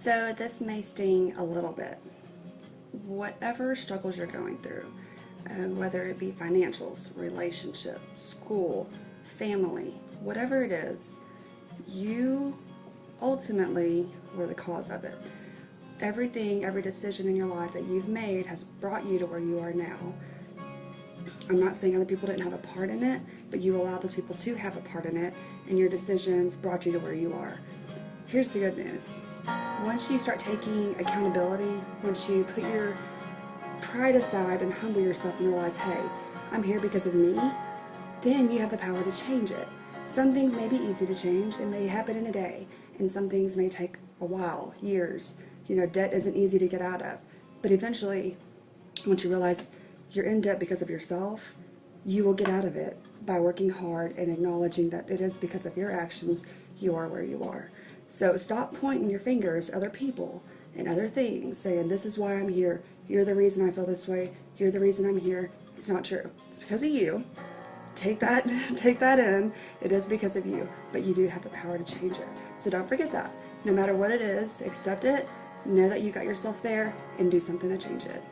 So this may sting a little bit. Whatever struggles you're going through, whether it be financials, relationship, school, family, whatever it is, you ultimately were the cause of it. Everything, every decision in your life that you've made has brought you to where you are now. I'm not saying other people didn't have a part in it, but you allowed those people to have a part in it, and your decisions brought you to where you are. Here's the good news. Once you start taking accountability, once you put your pride aside and humble yourself and realize, hey, I'm here because of me, then you have the power to change it. Some things may be easy to change. It may happen in a day, and some things may take a while, years. Debt isn't easy to get out of. But eventually, once you realize you're in debt because of yourself, you will get out of it by working hard and acknowledging that it is because of your actions you are where you are. So stop pointing your fingers at other people and other things, saying, this is why I'm here. You're the reason I feel this way. You're the reason I'm here. It's not true. It's because of you. Take that in. It is because of you, but you do have the power to change it. So don't forget that. No matter what it is, accept it, know that you got yourself there, and do something to change it.